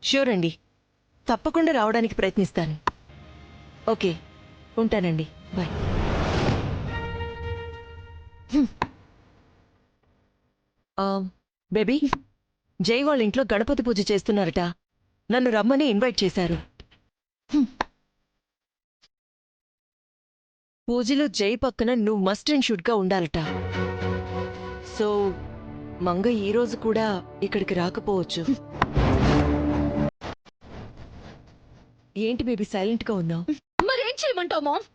Sure అండి, తప్పకుండా రావడానికి ప్రయత్నిస్తాను. ఓకే, ఉంటానండి, బాయ్. బేబీ, జై వాళ్ళ ఇంట్లో గణపతి పూజ చేస్తున్నారట. నన్ను రమ్మని ఇన్వైట్ చేశారు. పూజలో జై పక్కన నువ్వు మస్ట్ అండ్ షుడ్గా ఉండాలట. సో మంగ ఈరోజు కూడా ఇక్కడికి రాకపోవచ్చు. ఏంటి బేబీ సైలెంట్గా ఉన్నావు? మరేం చేయమంటావు మామ్?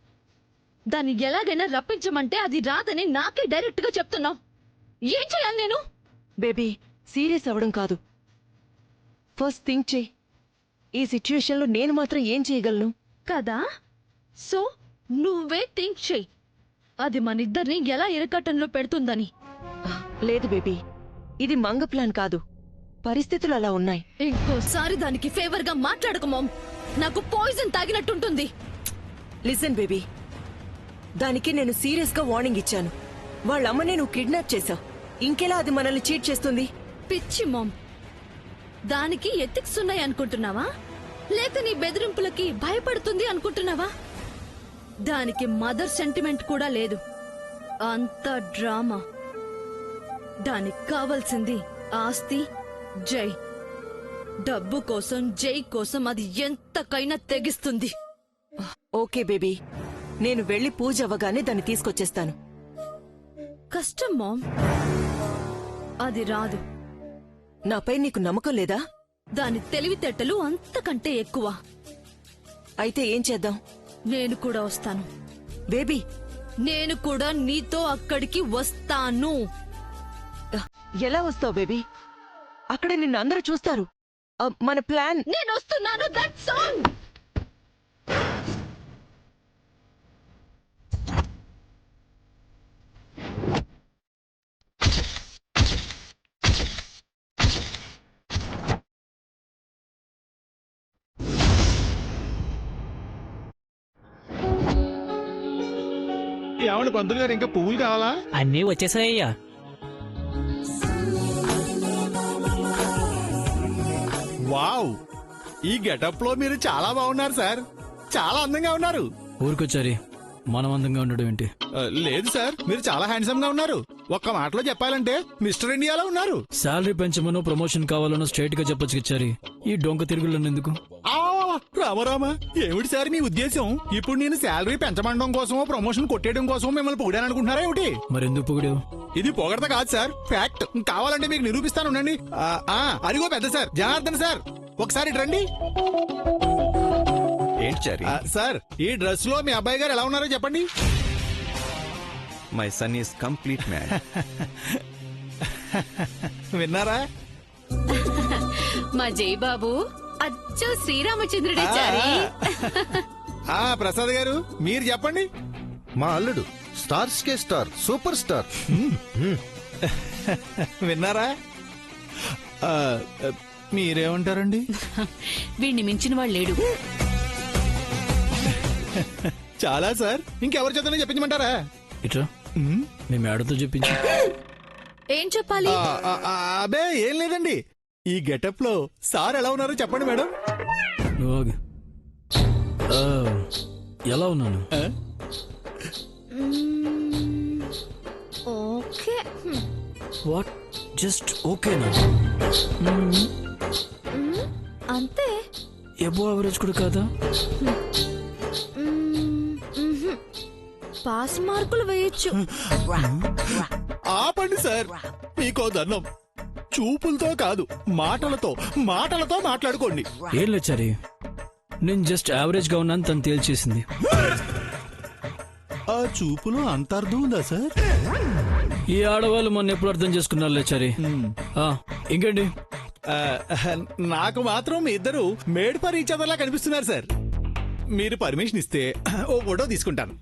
దాన్ని ఎలాగైనా రప్పించమంటే అది రాదని నాకే డైరెక్ట్ గా చెప్తున్నావు. ఏం చేయాలి నేను? బేబీ, సీరియస్ అవ్వడం కాదు, ఫస్ట్ థింక్ చెయ్యి. ఈ సిచ్యువేషన్లో నేను మాత్రం ఏం చేయగలను కదా? సో నువ్వే థింక్ చెయ్యి, అది మనిద్దరిని ఎలా ఇరకట్టంలో పెడుతుందని. లేదు బేబీ, ఇది మంగ ప్లాన్ కాదు, పరిస్థితులు అలా ఉన్నాయి. ఇంకోసారి దానికి ఫేవర్ గా మాట్లాడకు మామ్, నాకు పాయిజన్ తాగినట్టుంటుంది. లిసన్ బేబీ, దానికి నేను సీరియస్ గా వార్నింగ్ ఇచ్చాను. వాళ్ళమ్మనే నువ్వు కిడ్నాప్ చేశావు, ఇంకెలా అది మనల్ని చీట్ చేస్తుంది? పిచ్చి మామ్, దానికి ఎథిక్స్ ఉన్నాయి అనుకుంటున్నావా? లేక నీ బెదిరింపులకి భయపడుతుంది అనుకుంటున్నావా? దానికి మదర్ సెంటిమెంట్ కూడా లేదు, అంత డ్రామా. దానికి కావాల్సింది ఆస్తి, జై. డబ్బు కోసం, జై కోసం అది ఎంతకైనా తెగిస్తుంది. ఓకే బేబీ, నేను వెళ్లి పూజ అవ్వగానే దాన్ని తీసుకొచ్చేస్తాను. కష్టం మామ్, అది రాదు. నాపై నీకు నమ్మకం లేదా? దాని తెలివితేటలు అంతకంటే ఎక్కువ. అయితే ఏం చేద్దాం? నేను కూడా వస్తాను బేబీ. నేను కూడా నీతో అక్కడికి వస్తాను. ఎలా వస్తావు బేబీ? అక్కడ నిన్ను అందరూ చూస్తారు. మన ప్లాన్. నేను వస్తున్నాను, దట్స్ ఆల్. ఏమండి పంతులు గారు, ఇంకా పువ్వులు కావాలా? అన్నీ వచ్చేసాయ్యా. వావ్, ఈ గెటప్ లో మీరు చాలా బాగున్నారు సార్, చాలా అందంగా ఉన్నారు. ఊరికొచ్చారి, మనం అందంగా ఉండడం ఏంటి? లేదు సార్, మీరు చాలా హ్యాండ్సమ్ గా ఉన్నారు. ఒక్క మాటలో చెప్పాలంటే మిస్టర్ ఇండియాలో ఉన్నారు. శాలరీ పెంచమనో ప్రమోషన్ కావాలనో స్ట్రైట్ గా చెప్పొచ్చు ఇచ్చారి, ఈ డొంక తిరుగులను ఎందుకు? రామరామా, ఏమిటి సార్ మీ ఉద్దేశం? ఇప్పుడు నేను శాలరీ పెంచమండడం కోసమో ప్రమోషన్ కొట్టేయడం కోసమో మిమ్మల్ని పొగిడాను అనుకుంటున్నారా ఏమిటి? మరెందుకు పొగిడావు? ఇది పొగడత కాదు సార్, ఫ్యాక్ట్. కావాలంటే మీకు నిరూపిస్తాను, ఉండండి. అదిగో పెద్ద సార్, జనార్దన్ సార్, ఒకసారి ఇటు రండి. సార్, ఈ డ్రెస్ లో మీ అబ్బాయి గారు ఎలా ఉన్నారో చెప్పండి. My son is complete man. విన్నారా? మా జై బాబు అచ్చో శ్రీరామచంద్రుడే చారి. ప్రసాద్ గారు మీరు చెప్పండి. మా అల్లుడు స్టార్స్ కే స్టార్, సూపర్ స్టార్. విన్నారా? మీరేమంటారండి? వీడిని మించిన వాడు లేడు. చాలా సార్, ఇంకెవరి చేతనే చెప్పించమంటారా? ఇట్రా, మీ మేడతో చెప్పించు. ఏం చెప్పాలి? అబే ఏం లేదండి, ఈ గెటప్ లో సార్ ఎలా ఉన్నారో చెప్పండి మేడం. నువ్వు ఆగు. ఎలా ఉన్నాను? ఓకే. వాట్, జస్ట్ ఓకేనా? అంతే. ఎబో యావరేజ్ కూడా కాదా? పాస్ మార్కులు వేయచ్చు. ఆపండి సార్, మీకో దండం. చూపులతో కాదు, మాటలతో మాట్లాడుకోండి. ఏం లేచారి, నేను జస్ట్ యావరేజ్ గా ఉన్నాను తను తేల్చేసింది. ఆ చూపులో అంత అర్థం ఉందా సార్? ఈ ఆడవాళ్ళు మొన్న ఎప్పుడు అర్థం చేసుకున్నారు లేచారి. ఇంకేంటి? నాకు మాత్రం మీ ఇద్దరు మేడ్ ఫర్ ఈచ్ అదర్ లా కనిపిస్తున్నారు సార్. మీరు పర్మిషన్ ఇస్తే ఓ ఫోటో తీసుకుంటాను.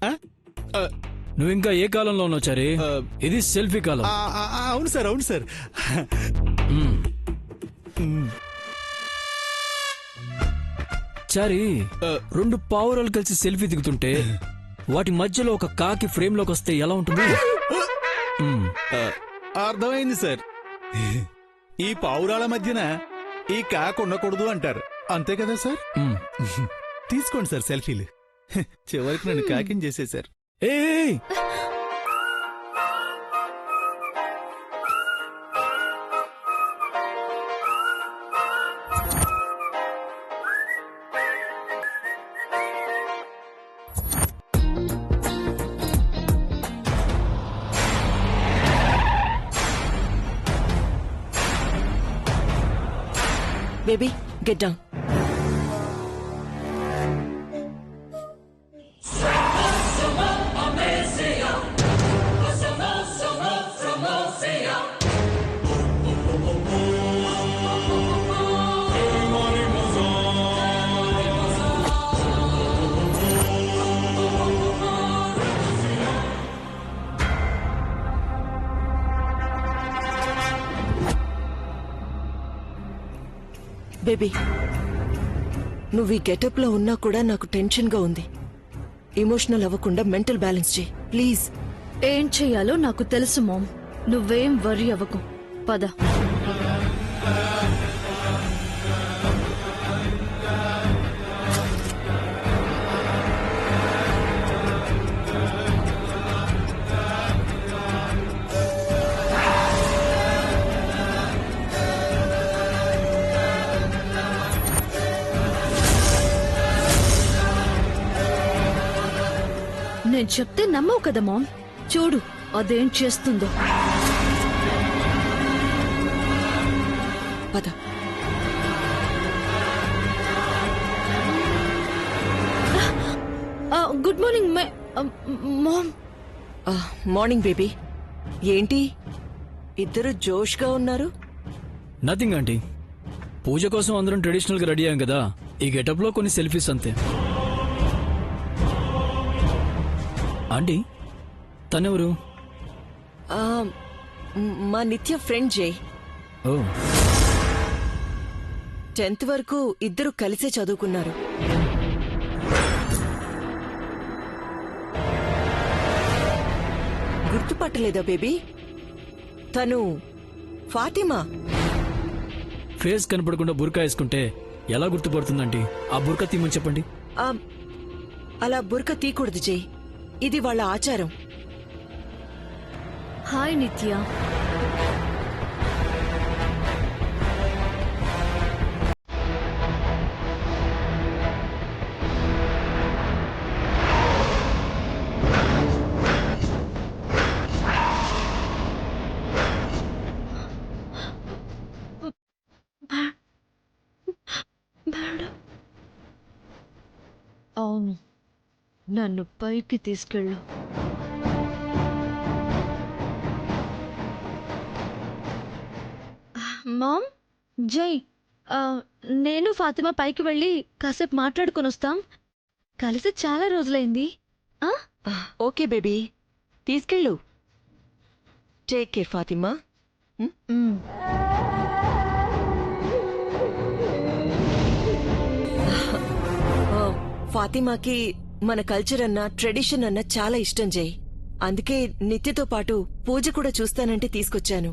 నువ్వు ఇంకా ఏ కాలంలో ఉన్నావు చారి? ఇది సెల్ఫీ కాలం. అవును సార్, అవును సార్. చారి, రెండు పావురాలు కలిసి సెల్ఫీ దిగుతుంటే వాటి మధ్యలో ఒక కాకి ఫ్రేమ్ లోకి వస్తే ఎలా ఉంటుంది? అర్థమైంది సార్. ఈ పావురాల మధ్యన ఈ కాకు ఉండకూడదు అంటారు అంతే కదా సార్? మ్. తీసుకోండి సార్ సెల్ఫీలు. చివరికి నన్ను కాకిని చేసేశారు. ఏయ్ బేబీ గెట్ డౌన్. బేబీ నువ్వు ఈ గెటప్ లో ఉన్నా కూడా నాకు టెన్షన్ గా ఉంది. ఎమోషనల్ అవ్వకుండా మెంటల్ బ్యాలెన్స్ చేయి ప్లీజ్. ఏం చెయ్యాలో నాకు తెలుసు మామ్, నువ్వేం వరి అవ్వకు. పద. నేను చెప్తే నమ్మవు కదా మామ్, చూడు అదేం చేస్తుందో. పద. Good morning mom. Morning baby. ఏంటి ఇద్దరు జోష్ గా ఉన్నారు? Nothing aunty. పూజ కోసం అందరం ట్రెడిషనల్ గా రెడీ అయ్యాం కదా, ఈ గెటప్ లో కొన్ని సెల్ఫీస్ అంతే. ఆంటీ తనెవరు? ఆ, మా నిత్య ఫ్రెండ్ జై. ఓ 10th వరకు ఇద్దరు కలిసే చదువుకున్నారు. గుర్తుపట్టలేదా బేబీ? తను ఫాతిమా. ఫేస్ కనపడకుండా బుర్కా వేసుకుంటే ఎలా గుర్తుపడుతుందంటీ? ఆ బుర్కా తీమని చెప్పండి. ఆ, అలా బురక తీయకూడదు జై, ఇది వాళ్ళ ఆచారం. హాయ్ నిత్య. అవును, నన్ను పైకి తీసుకెళ్ళు. మామ్, జై, నేను ఫాతిమా పైకి వెళ్ళి కాసేపు మాట్లాడుకొని వస్తాం. కలిసి చాలా రోజులైంది. ఓకే బేబీ, తీసుకెళ్ళు. Take care Fatima. మ్. ఫాతిమాకి మన కల్చర్ అన్నా ట్రెడిషన్ అన్నా చాలా ఇష్టం జై. అందుకే నిత్యతో పాటు పూజ కూడా చూస్తానంటే తీసుకొచ్చాను.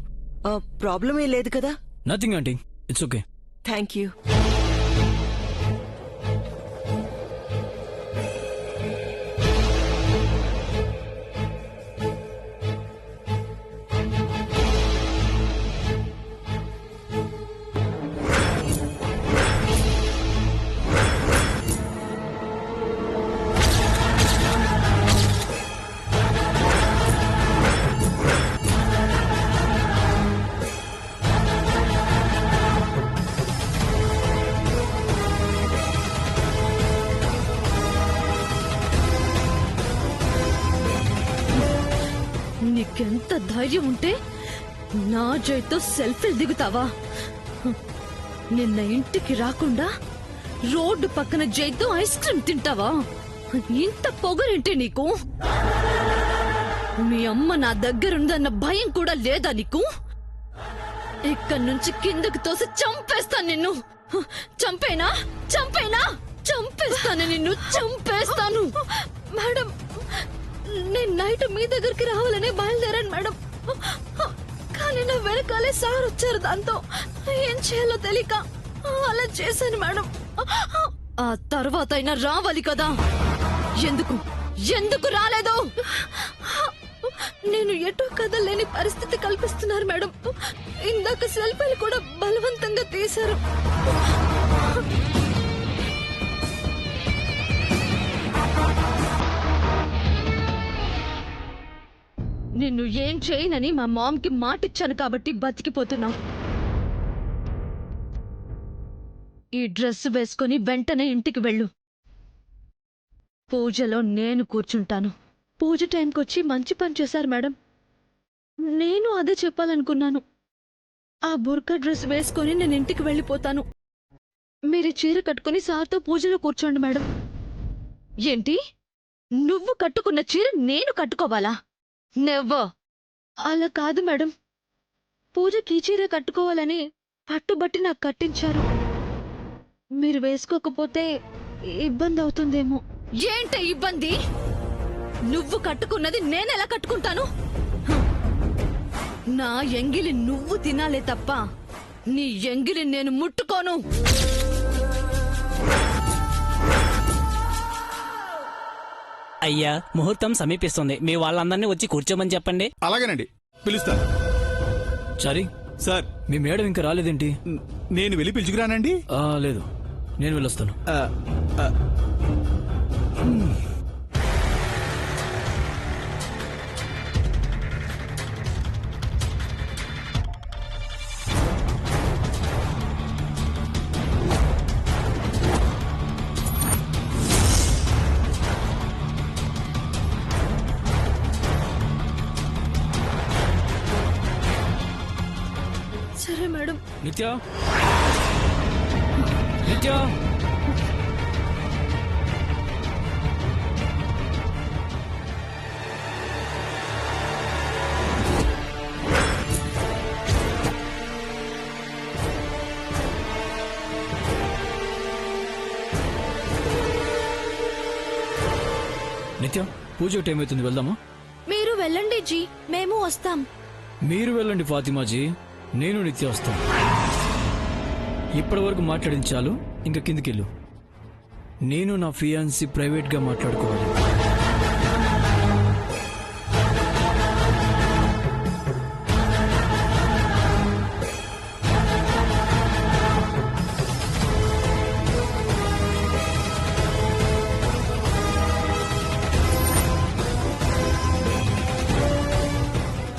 ప్రాబ్లమే లేదు కదా? Nothing aunty, it's okay. Thank you. నీకెంత ధైర్యం ఉంటే నా జైతో సెల్ఫీలు దిగుతావా? నిన్న ఇంటికి రాకుండా రోడ్డు పక్కన జైతో ఐస్ క్రీమ్ తింటావా? ఇంత పొగరేంటి నీకు? మీ అమ్మ నా దగ్గరుందన్న భయం కూడా లేదా నీకు? ఇక్కడి నుంచి కిందకి తోసి చంపేస్తాను నిన్ను. చంపేనా? చంపేనా? చంపేస్తాను నిన్ను, చంపేస్తాను. మేడం, నేను నైట్ మీ దగ్గరికి రావాలనే బయలుదేరాను మేడం. కానీ నా వెనకాలే సార్ వచ్చారు. దాంతో ఏం చేయాలో తెలియక అలా చేశాను మేడం. ఆ తర్వాత అయినా రావాలి కదా, ఎందుకు ఎందుకు రాలేదు? నేను ఎటో కదలేని పరిస్థితి కల్పిస్తున్నారు మేడం. ఇందాక సెల్ఫీలు కూడా బలవంతంగా తీశారు. నిన్ను ఏం చేయనని మా మామ్కి మాటిచ్చాను కాబట్టి బతికిపోతున్నావు. ఈ డ్రెస్ వేసుకొని వెంటనే ఇంటికి వెళ్ళు. పూజలో నేను కూర్చుంటాను. పూజ టైంకి వచ్చి మంచి పని చేశారు మేడం. నేను అదే చెప్పాలనుకున్నాను. ఆ బుర్కా డ్రెస్ వేసుకొని నేను ఇంటికి వెళ్ళిపోతాను. మీరు చీర కట్టుకుని సార్తో పూజలో కూర్చోండి మేడం. ఏంటి, నువ్వు కట్టుకున్న చీర నేను కట్టుకోవాలా? నెవ్వర్. అలా కాదు మేడం, పూజకి ఈ చీర కట్టుకోవాలని పట్టుబట్టి నాకు కట్టించారు. మీరు వేసుకోకపోతే ఇబ్బంది అవుతుందేమో. ఏంటి ఇబ్బంది? నువ్వు కట్టుకున్నది నేనెలా కట్టుకుంటాను? నా ఎంగిలి నువ్వు తినాలే తప్ప నీ ఎంగిలి నేను ముట్టుకోను. అయ్యా, ముహూర్తం సమీపిస్తుంది. మీ వాళ్ళందరినీ వచ్చి కూర్చోమని చెప్పండి. అలాగేనండి, పిలుస్తాను. చారీ, సార్, మీ మేడం ఇంకా రాలేదేంటి? నేను వెళ్ళి పిలుచుకురానండి. లేదు, నేను వెళ్ళొస్తాను. సరే మేడం. నిత్య, నిత్య, నిత్య, పూజ టైం అవుతుంది, వెళ్దామా? మీరు వెళ్ళండి జీ, మేము వస్తాం. మీరు వెళ్ళండి ఫాతిమాజీ, నేను నిత్య వస్తాను. ఇప్పటి వరకు మాట్లాడించాలు, ఇంకా కిందికెళ్ళు. నేను నా ఫియాన్సీ ప్రైవేట్ గా మాట్లాడుకోవాలి.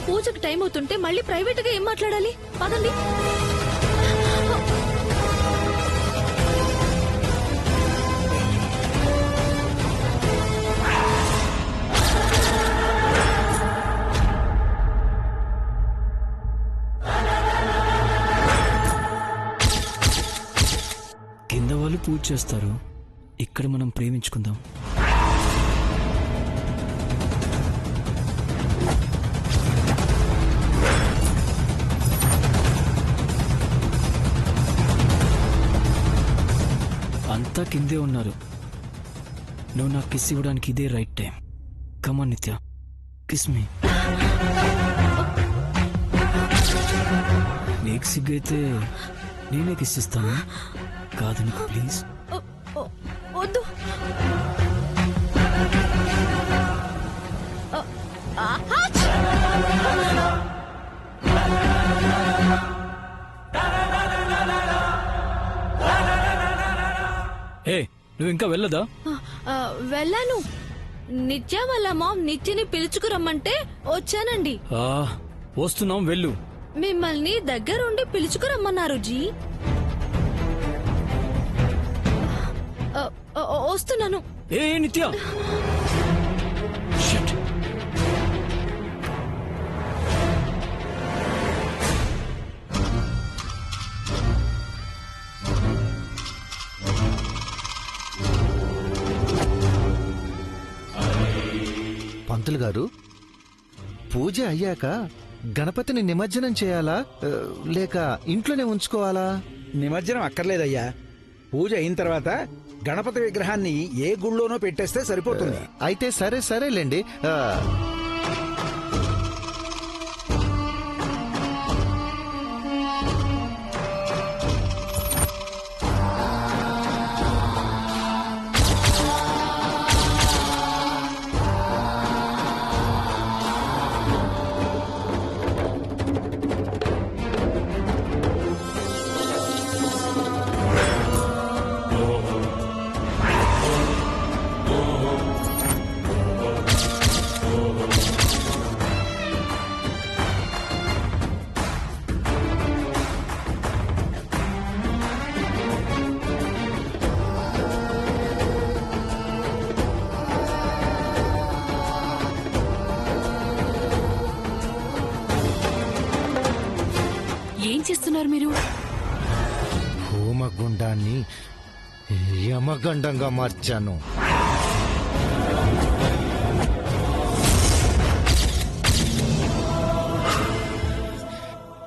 పూజకు టైం అవుతుంటే మళ్ళీ ప్రైవేట్ గా ఏం మాట్లాడాలి? పదండి. కింద వాళ్ళు పూజ చేస్తారు, ఇక్కడ మనం ప్రేమించుకుందాం. అంతా కిందే ఉన్నారు. నువ్వు నాకు కిస్ ఇవ్వడానికి ఇదే రైట్ టైం. కమాన్ నిత్య, కిస్ మీ. నీకు సిగ్గైతే నేనే కిస్ ఇస్తాను, కాదు నీకు ప్లీజ్. వద్దు. ఏ, నువ్వు ఇంకా వెళ్ళదా? వెళ్ళాను. నిత్య వాళ్ళ మామ్ నిత్యని పిలుచుకురమ్మంటే వచ్చానండి. వస్తున్నాం, వెళ్ళు. మిమ్మల్ని దగ్గరుండి పిలుచుకురమ్మన్నారు జీ. వస్తున్నాను. ఏ నిత్య, Shit. పంతులు గారు, పూజ అయ్యాక గణపతిని నిమజ్జనం చేయాలా లేక ఇంట్లోనే ఉంచుకోవాలా? నిమజ్జనం అక్కర్లేదయ్యా. పూజ అయిన తర్వాత గణపతి విగ్రహాన్ని ఏ గుళ్ళోనో పెట్టేస్తే సరిపోతుంది. అయితే సరేలేండి. మీరు? హోమగుండాన్ని యమగండంగా మార్చాను.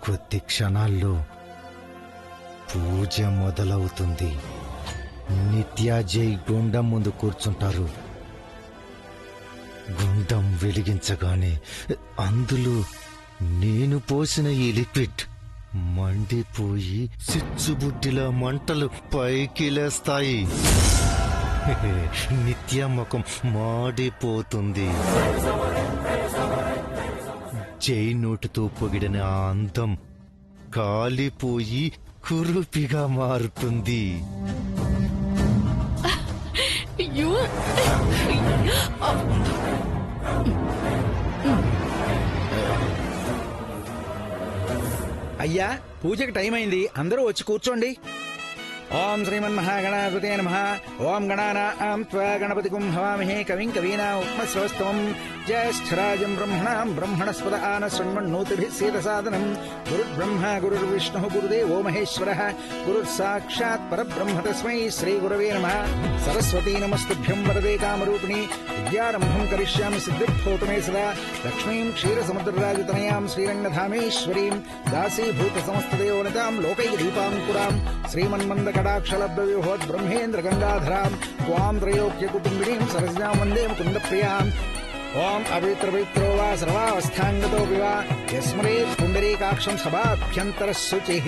కొద్ది క్షణాల్లో పూజ మొదలవుతుంది. నిత్యాజయ్ గుండం ముందు కూర్చుంటారు. గుండం వెలిగించగానే అందులో నేను పోసిన ఈ లిక్విడ్ మండిపోయి సిచ్చుబుడ్డిలా మంటలు పైకి లేస్తాయి. నిత్య ముఖం మాడిపోతుంది. జై నోటుతో పొగిడిన ఆ అందం కాలిపోయి కురుపిగా మారుతుంది. అయ్యో! అయ్యా పూజకి టైం అయింది, అందరూ వచ్చి కూర్చోండి. ఓం శ్రీమన్మహాగణాధిపతే నమః. ఓం గణానాం త్వా గణపతిగుం హవామహే కవిం కవీనాం ఉపమశ్రవస్తమం. జ్యేష్ఠరాజం బ్రహ్మణాం బ్రహ్మణస్పద ఆన శృణ్వన్నోతిభిः సేదసాదనం. గురుర్బ్రహ్మ గురుర్విష్ణుః గురుదేవో మహేశ్వరः. గురుర్సాక్షాత్ పరబ్రహ్మ తస్మై శ్రీగురవే నమః. సరస్వతీ నమస్తుభ్యం వరదే కామరూపిణి. విద్యారంభం కరిష్యామి సిద్ధిర్భూతు మే సదా. లక్ష్మీం క్షీరసముద్రరాజతనయాం శ్రీరంగధామేశ్వరీం దాసీభూత సమస్తదేవనితాం లోకైకదీపాంకురాం శ్రీమన్మందకటాక్షలబ్ధవ్యూహోద్ బ్రహ్మేంద్ర గంగాధరాం త్వాం త్రైలోక్య కుటుంబినీం సరసిజాం వందే ముకుంద ప్రియాం. ఓం అపవిత్రపవిత్రో వా సర్వావస్థాంగతో వివా యస్మరేత్ పుండరీకాక్షం సభాభ్యంతర శుచిః.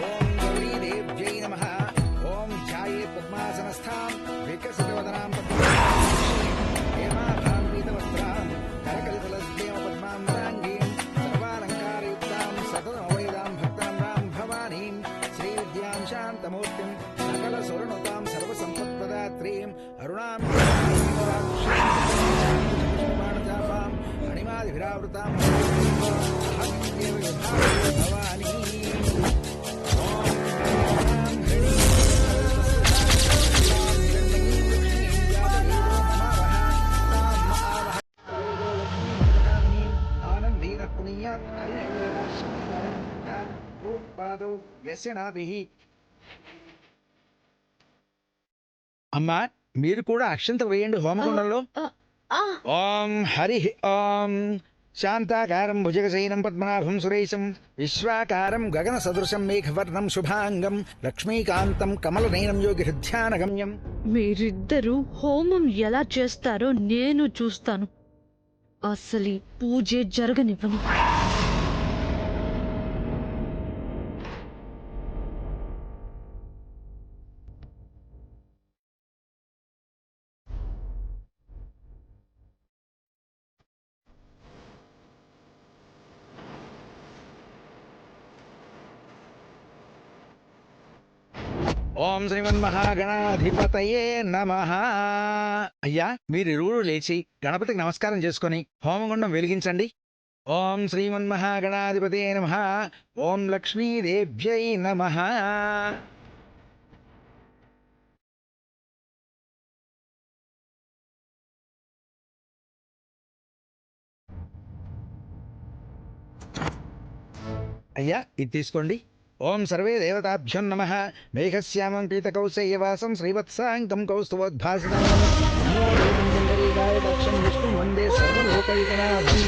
ఓం గౌరీదేవ్యై నమః. ఓం ధ్యాయేత్ పద్మాసనస్థాం వికసితవదనాం హేమాభాం పీతవస్త్రాం కరకలితలస్దేవ పద్మాంబరాంగీం సర్వాలంకారయుక్తాం సతతమవైదాం భక్తనమ్రాం భవానీం శ్రీవిద్యాం శాంతమూర్తిం సకల సురనుతాం సర్వసంపత్ప్రదాత్రీం అరుణాం అణిమాదిభిరావృతాం భవానీ. ఆనందీన పునీయాత్ వ్యసనాభిః. అమ్మా మీరు కూడా అక్షంతలు వేయండి హోమకుండంలో. ఓం హరి ఓం. శాంతాకారం భుజగశయనం పద్మనాభం సురేశం విశ్వాకారం గగన సదృశం మేఘవర్ణం శుభాంగం లక్ష్మీకాంతం కమలనయనం యోగి హృద్యానగమ్యం. మీరిద్దరూ హోమం ఎలా చేస్తారో నేను చూస్తాను. అసలు ఈ పూజే జరగనివ్వను. ఓం శ్రీమన్మహాగణాధిపతయే నమః. అయ్యా మీరిరువురు లేచి గణపతికి నమస్కారం చేసుకొని హోమగుండం వెలిగించండి. ఓం శ్రీమన్మహాగణాధిపతయే నమః. ఓం లక్ష్మీదేవ్యై నమః. అయ్యా ఇది తీసుకోండి. ఓం సర్వే దేవతాభ్యో నమః. మేఘశ్యామం పీతకౌశేయవాసం శ్రీవత్సాంకం కౌస్తువోద్భాసితం విష్ణు వందే సర్వలోకైకనాథం.